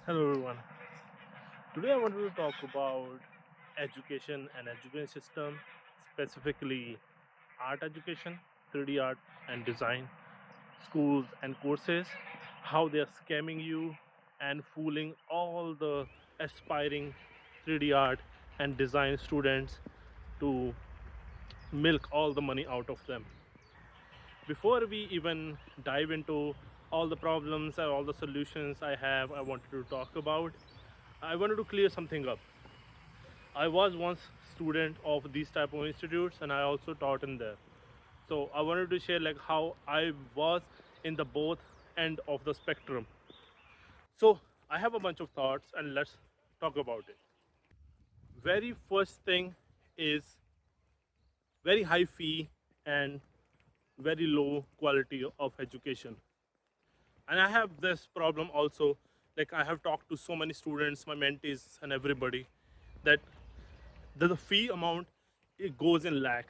Hello everyone. Today I wanted to talk about education and education system, specifically art education, 3D art and design, schools and courses, how they are scamming you and fooling all the aspiring 3D art and design students to milk all the money out of them. Before we even dive into all the problems and all the solutions I wanted to talk about, I wanted to clear something up. I was once student of these type of institutes and I also taught in there. So I wanted to share like how I was in the both end of the spectrum. So I have a bunch of thoughts and let's talk about it. Very first thing is very high fee and very low quality of education. And I have this problem also. Like I have talked to so many students, my mentees and everybody, that the fee amount it goes in lakh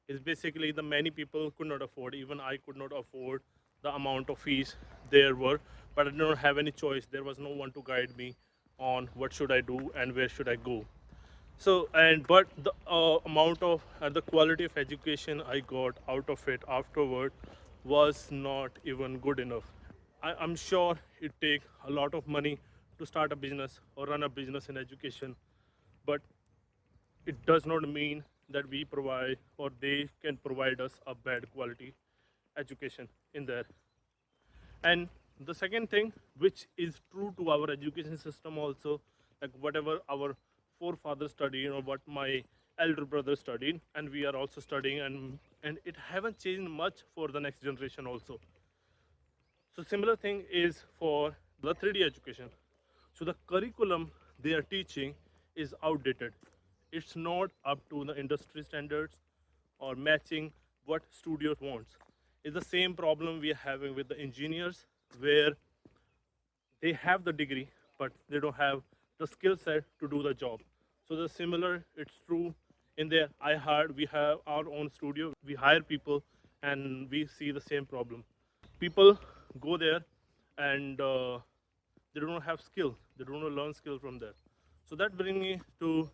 is basically the many people could not afford, even I could not afford the amount of fees there were, but I did not have any choice. There was no one to guide me on what should I do and where should I go. So and but the amount of the quality of education I got out of it afterward was not even good enough. I'm sure it take a lot of money to start a business or run a business in education, but it does not mean that we provide or they can provide us a bad quality education in there. And the second thing, which is true to our education system also, like whatever our forefathers studied or what my elder brother studied, and we are also studying, and it haven't changed much for the next generation also. So similar thing is for the 3D education. So the curriculum they are teaching is outdated. It's not up to the industry standards or matching what studios wants. It's the same problem we are having with the engineers where they have the degree but they don't have the skill set to do the job. So the similar it's true in there. I heard we have our own studio, we hire people and we see the same problem. People go there and they don't have skill, they don't learn skill from there. So that brings me to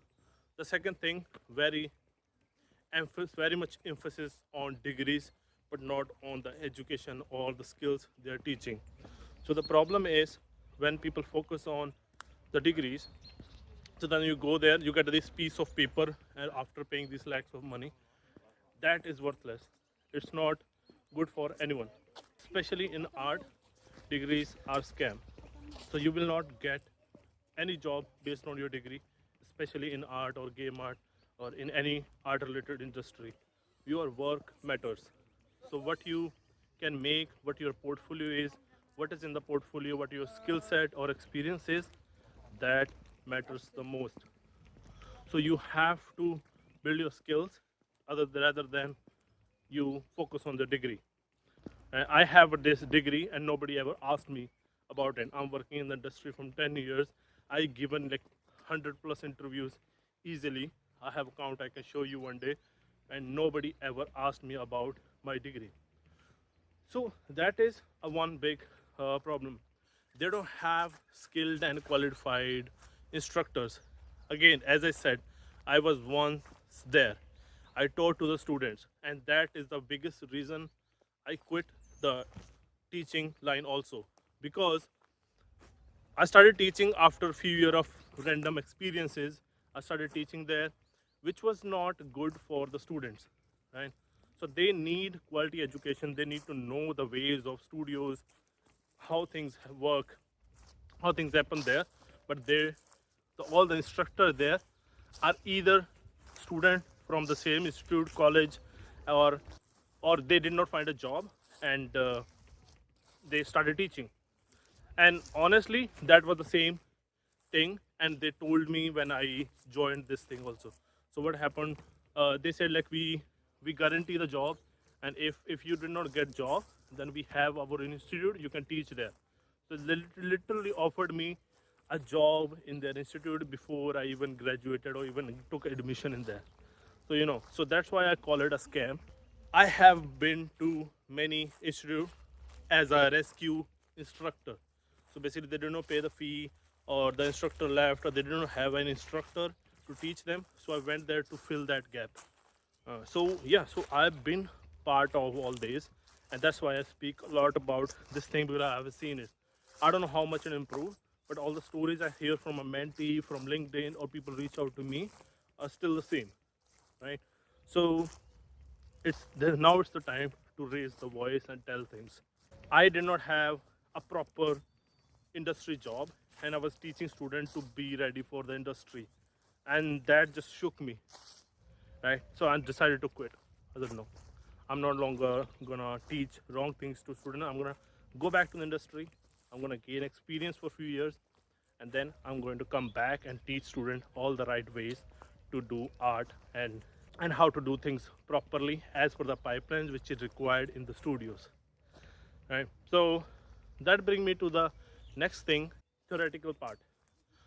the second thing, very much emphasis on degrees but not on the education or the skills they are teaching. So the problem is when people focus on the degrees, so then you go there, you get this piece of paper, and after paying these lakhs of money, that is worthless. It's not good for anyone. Especially in art, degrees are scam. So you will not get any job based on your degree, especially in art or game art or in any art related industry. Your work matters. So what you can make, what your portfolio is, what is in the portfolio, what your skill set or experience is, that matters the most. So you have to build your skills rather than you focus on the degree. I have this degree and nobody ever asked me about it. I'm working in the industry from 10 years. I given like 100 plus interviews easily. I have a count I can show you one day, and nobody ever asked me about my degree. So that is a one big problem. They don't have skilled and qualified instructors. Again, as I said, I was once there. I taught to the students, and that is the biggest reason I quit the teaching line also, because I started teaching after a few years of random experiences. I started teaching there, which was not good for the students, right? So they need quality education. They need to know the ways of studios, how things work, how things happen there. But all the instructors there are either student from the same institute, college, or or they did not find a job and they started teaching. And honestly, that was the same thing, and they told me when I joined this thing also. So what happened, they said like we guarantee the job, and if you did not get job, then we have our institute, you can teach there. So they literally offered me a job in their institute before I even graduated or even took admission in there. So so that's why I call it a scam. I have been to many institutes as a rescue instructor. So basically, they do not pay the fee, or the instructor left, or they didn't have an instructor to teach them. So I went there to fill that gap. So yeah, so I've been part of all this, and that's why I speak a lot about this thing, because I have seen it. I don't know how much it improved, but all the stories I hear from a mentee, from LinkedIn, or people reach out to me are still the same, right? So now it's the time to raise the voice and tell things. I did not have a proper industry job, and I was teaching students to be ready for the industry, and that just shook me, right? So I decided to quit. I said no, I'm not longer gonna teach wrong things to students. I'm gonna go back to the industry. I'm gonna gain experience for a few years, and then I'm going to come back and teach students all the right ways to do art, and how to do things properly as per the pipelines which is required in the studios, right? So that brings me to the next thing, theoretical part.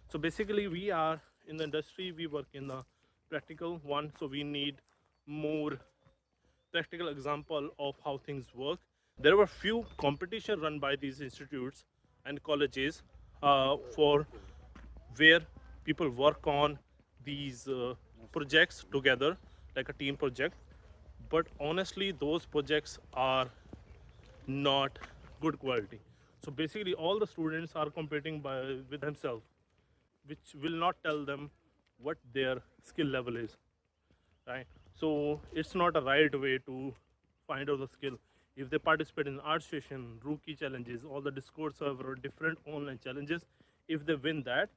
So basically we are in the industry, we work in the practical one, so we need more practical example of how things work. There were few competition run by these institutes and colleges for where people work on these projects together, like a team project. But honestly, those projects are not good quality. So basically, all the students are competing with themselves, which will not tell them what their skill level is, right? So it's not a right way to find out the skill. If they participate in art session, rookie challenges, all the Discord server, or different online challenges, if they win that,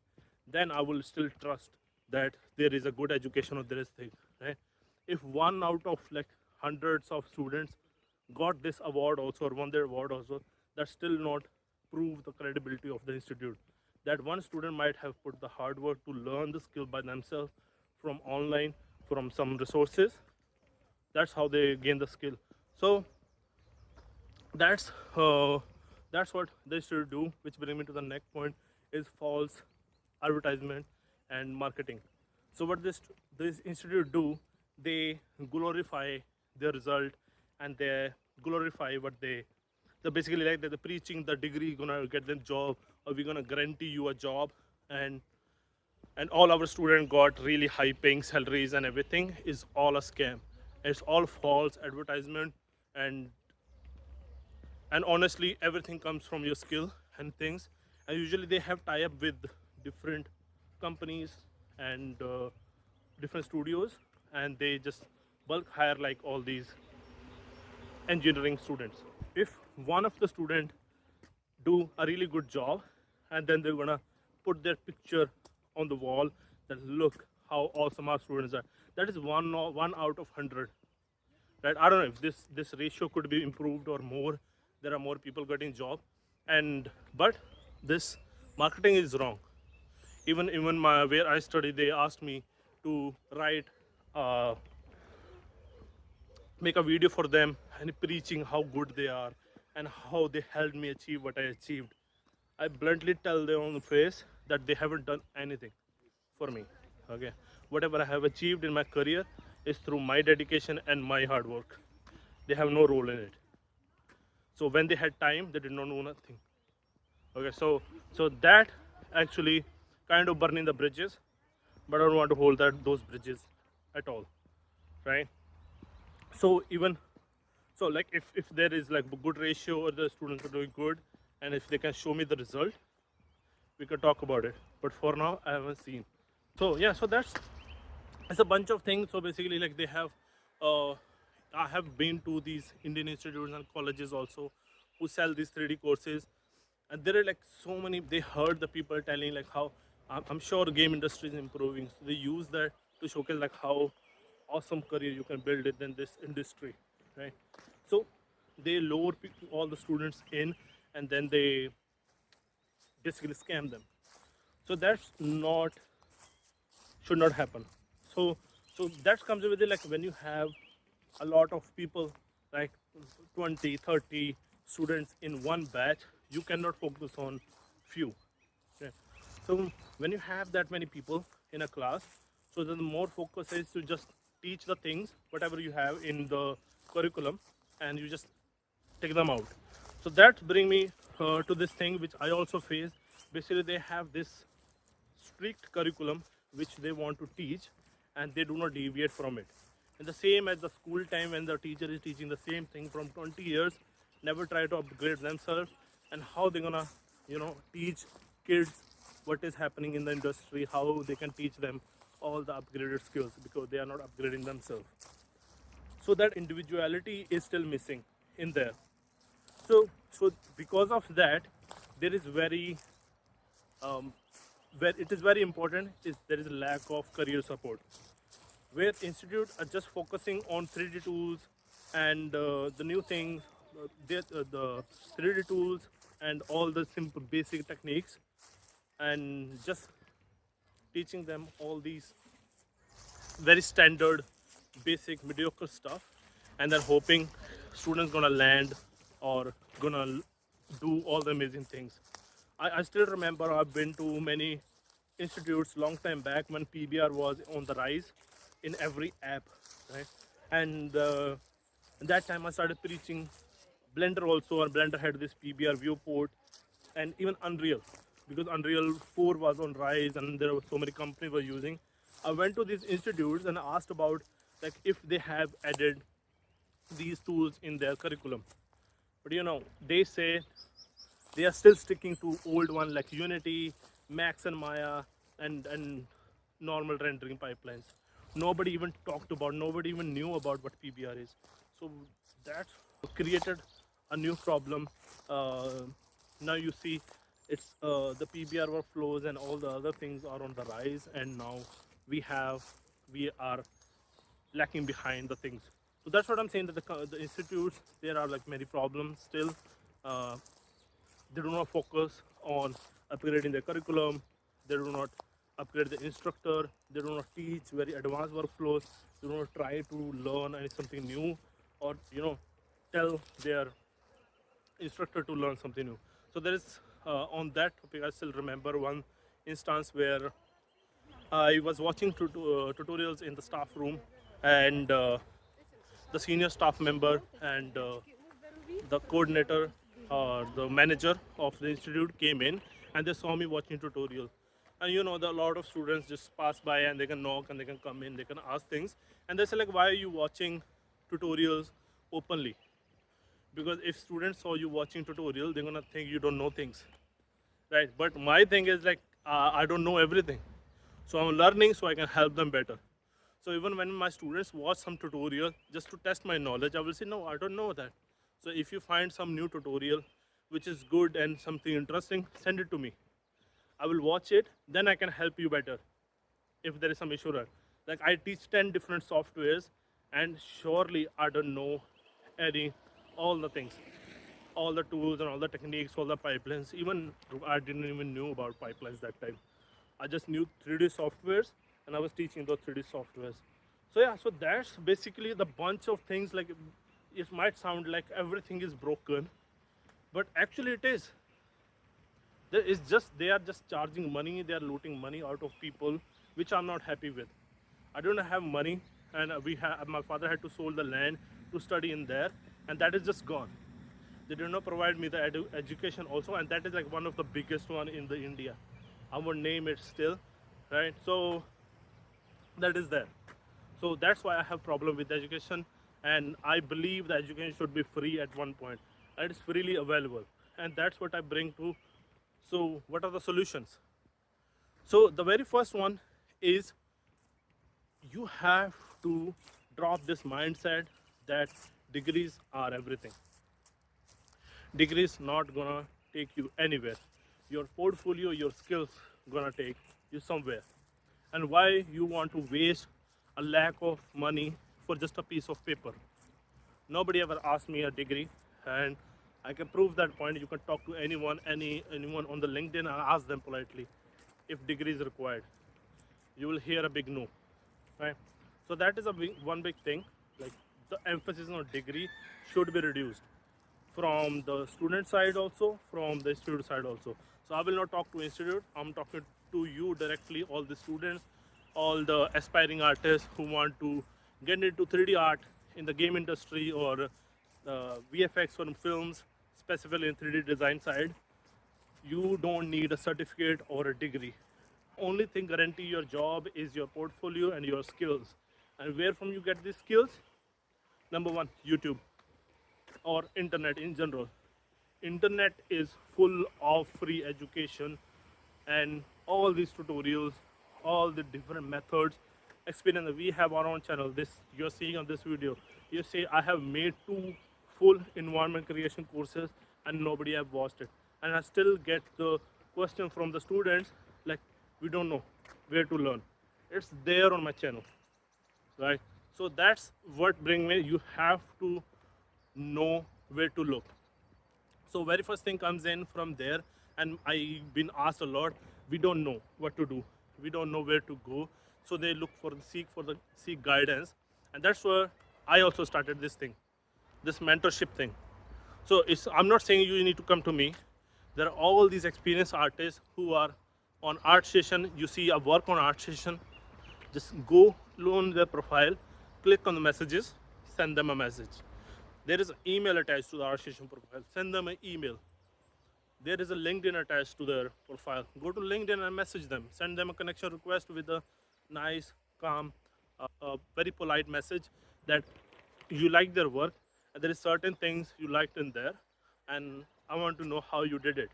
then I will still trust that there is a good education or there is thing, right? If one out of like hundreds of students got this award also, or won their award also, that still not prove the credibility of the institute. That one student might have put the hard work to learn the skill by themselves from online, from some resources. That's how they gain the skill. So that's uh, that's what they should do. Which brings me to the next point, is false advertisement and marketing. So what this institute do, they glorify their result, and they glorify what they basically like that they're preaching the degree gonna get them job, or we're gonna guarantee you a job, and all our students got really high paying salaries, and everything is all a scam. It's all false advertisement, and and honestly everything comes from your skill and things. And usually they have tie up with different companies and different studios, and they just bulk hire like all these engineering students. If one of the student do a really good job, and then they're gonna put their picture on the wall, that look how awesome our students are. That is one out of 100, right? I don't know if this ratio could be improved or more. There are more people getting job, and but this marketing is wrong. Even my where I study, they asked me to write, uh, make a video for them and preaching how good they are and how they helped me achieve what I achieved. I bluntly tell them on the face that they haven't done anything for me. Okay, whatever I have achieved in my career is through my dedication and my hard work. They have no role in it. So when they had time, they did not know nothing. Okay, so that actually kind of burning the bridges, but I don't want to hold those bridges at all, right? So even so, like if there is like a good ratio, or the students are doing good, and if they can show me the result, we could talk about it. But for now, I haven't seen. So yeah, so that's it's a bunch of things. So basically, like they have, uh, I have been to these Indian institutes and colleges also, who sell these 3D courses, and there are like so many. They heard the people telling like how I'm sure game industry is improving. So they use that to showcase like how awesome career you can build it in this industry, right? So they lower all the students in, and then they basically scam them. So that's not should not happen. So that comes with it, like when you have a lot of people, like 20, 30 students in one batch, you cannot focus on few. Okay. So when you have that many people in a class, so then the more focus is to just teach the things whatever you have in the curriculum, and you just take them out. So that bring me to this thing which I also face, Basically, they have this strict curriculum which they want to teach, and they do not deviate from it. And the same as the school time when the teacher is teaching the same thing from 20 years, never try to upgrade themselves. And how they're gonna, teach kids what is happening in the industry, how they can teach them all the upgraded skills because they are not upgrading themselves. So that individuality is still missing in there. So because of that, there is um, where it is very important is there is a lack of career support, where institutes are just focusing on 3D tools and the new things, the 3D tools and all the simple basic techniques, and just teaching them all these very standard, basic, mediocre stuff, and then hoping students gonna land or gonna do all the amazing things. I still remember I've been to many institutes long time back when PBR was on the rise in every app, right? And that time I started preaching Blender also, and Blender had this PBR viewport, and even Unreal, because Unreal 4 was on rise and there were so many companies were using. I went to these institutes and asked about like if they have added these tools in their curriculum. But they say they are still sticking to old one like Unity, Max and Maya, and normal rendering pipelines. Nobody even talked about, nobody even knew about what PBR is. So that created a new problem. Now you see it's the PBR workflows and all the other things are on the rise, and now we are lacking behind the things. So that's what I'm saying, that the institutes, there are like many problems still. Uh, they do not focus on upgrading their curriculum. They do not upgrade the instructor. They do not teach very advanced workflows. They do not try to learn something new, or tell their instructor to learn something new. So there is on that topic, I still remember one instance where I was watching tutorials in the staff room, and the senior staff member and the coordinator or the manager of the institute came in, and they saw me watching tutorial. And a lot of students just pass by and they can knock and they can come in, they can ask things, and they say like, why are you watching tutorials openly? Because if students saw you watching tutorial, they're gonna think you don't know things, right? But my thing is like, I don't know everything, so I'm learning so I can help them better. So even when my students watch some tutorial just to test my knowledge, I will say, no, I don't know that. So if you find some new tutorial which is good and something interesting, send it to me. I will watch it, then I can help you better if there is some issue. Like I teach 10 different softwares, and surely I don't know all the things, all the tools and all the techniques, all the pipelines. Even I didn't even know about pipelines that time. I just knew 3D softwares, and I was teaching those 3D softwares. So yeah, so that's basically the bunch of things. Like it might sound like everything is broken, but actually it is. They are just charging money. They are looting money out of people, which I'm not happy with. I don't have money, and my father had to sold the land to study in there, and that is just gone. They did not provide me the education also, and that is like one of the biggest one in the India. I won't name it still, right? So that is there. So that's why I have problem with education, and I believe that education should be free at one point. It is freely available, and that's what I bring to. So what are the solutions? So the very first one is you have to drop this mindset that degrees are everything. Degrees not gonna take you anywhere. Your portfolio, your skills gonna take you somewhere. And why you want to waste a lack of money for just a piece of paper? Nobody ever asked me a degree, and I can prove that point. You can talk to anyone on the LinkedIn and ask them politely if degree is required. You will hear a big no, right? So that is one big thing. Like the emphasis on degree should be reduced from the student side also, from the institute side also. So I will not talk to institute. I'm talking to you directly, all the students, all the aspiring artists who want to get into 3D art in the game industry, or VFX from films, specifically in 3D design side. You don't need a certificate or a degree. Only thing guarantee your job is your portfolio and your skills. And where from you get these skills? Number one, YouTube or internet in general. Internet is full of free education and all these tutorials, all the different methods, experience that we have on our own channel. This you're seeing on this video. You say I have made 2 full environment creation courses and nobody have watched it. And I still get the question from the students like we don't know where to learn. It's there on my channel, right? So that's what bring me. You have to know where to look. So very first thing comes in from there, and I've been asked a lot. We don't know what to do. We don't know where to go. So they look for seek guidance, and that's where I also started this thing, this mentorship thing. So I'm not saying you need to come to me. There are all these experienced artists who are on art session. You see a work on art session, just go on their profile, click on the messages, send them a message. There is an email attached to the art session profile. Send them an email. There is a LinkedIn attached to their profile. Go to LinkedIn and message them. Send them a connection request with a nice, calm, very polite message that you like their work and there is certain things you liked in there, and I want to know how you did it.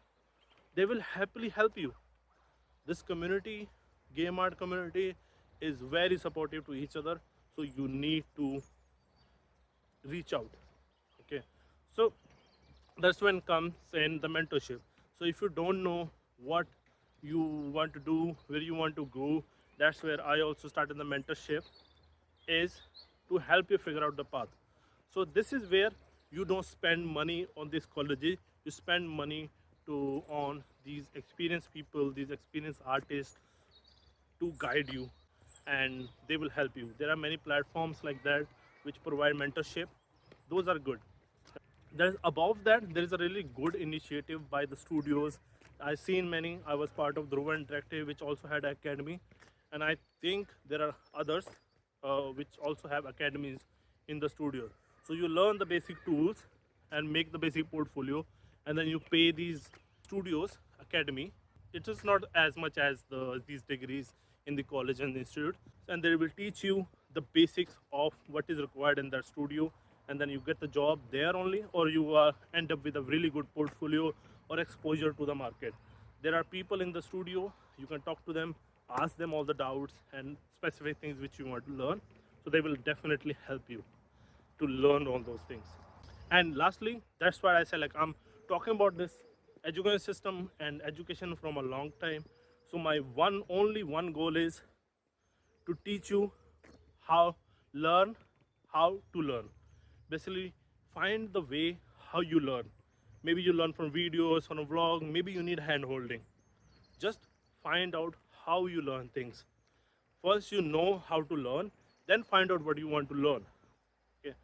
They will happily help you. This community, game art community, is very supportive to each other. So you need to reach out. Okay, so that's when comes in the mentorship. So if you don't know what you want to do, where you want to go, that's where I also started the mentorship, is to help you figure out the path. So this is where you don't spend money on these colleges, you spend money to on these experienced people, these experienced artists to guide you, and they will help you. There are many platforms like that which provide mentorship. Those are good. There's above that there is a really good initiative by the studios. I've seen many. I was part of Dhruva Interactive, which also had academy, and I think there are others which also have academies in the studio. So you learn the basic tools and make the basic portfolio, and then you pay these studios academy. It is not as much as these degrees in the college and institute, and they will teach you the basics of what is required in that studio, and then you get the job there only, or you end up with a really good portfolio or exposure to the market. There are people in the studio, you can talk to them, ask them all the doubts and specific things which you want to learn, so they will definitely help you to learn all those things. And lastly, that's why I say like I'm talking about this education system and education from a long time. So my only one goal is to teach you how learn how to learn. Basically, find the way how you learn. Maybe you learn from videos, on a vlog, maybe you need hand holding. Just find out how you learn things. First you know how to learn, then find out what you want to learn. Okay,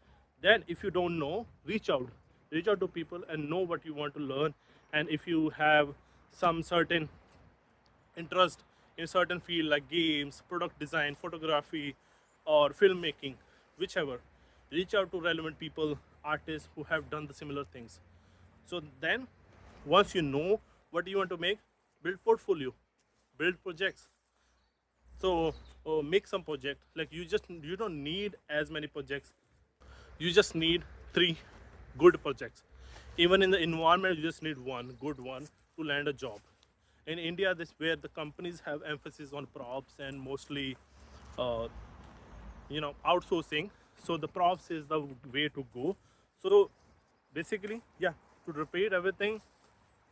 then if you don't know, reach out to people and know what you want to learn. And if you have some certain interest in certain field like games, product design, photography, or filmmaking, whichever, reach out to relevant people, artists who have done the similar things. So then once you know what you want to make, build portfolio, build projects. So make some project. Like you don't need as many projects. You just need 3 good projects. Even in the environment, you just need one good one to land a job. In India, this where the companies have emphasis on props and mostly, uh, outsourcing. So the props is the way to go. So basically, yeah, to repeat everything,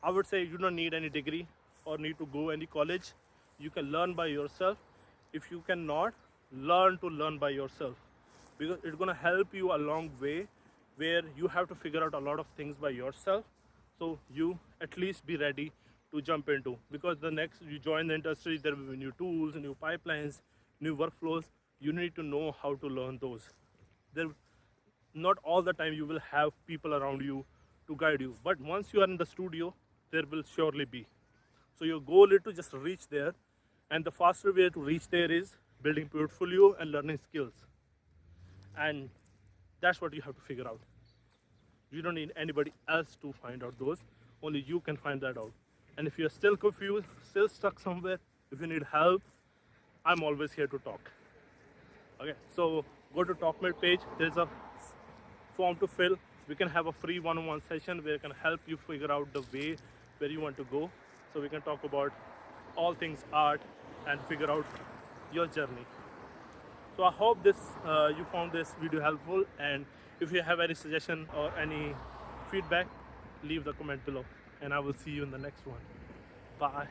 I would say you don't need any degree or need to go any college. You can learn by yourself. If you cannot, learn to learn by yourself, because it's gonna help you a long way where you have to figure out a lot of things by yourself. So you at least be ready to jump into, because the next you join the industry, there will be new tools, new pipelines, new workflows. You need to know how to learn those. There not all the time you will have people around you to guide you, but once you are in the studio, there will surely be. So your goal is to just reach there, and the faster way to reach there is building portfolio and learning skills. And that's what you have to figure out. You don't need anybody else to find out those, only you can find that out. And if you're still confused, still stuck somewhere, if you need help, I'm always here to talk. Okay, so go to TalkMate page. There's a form to fill. We can have a free one-on-one session where I can help you figure out the way where you want to go. So we can talk about all things art and figure out your journey. So I hope you found this video helpful, and if you have any suggestion or any feedback, leave the comment below, and I will see you in the next one. Bye.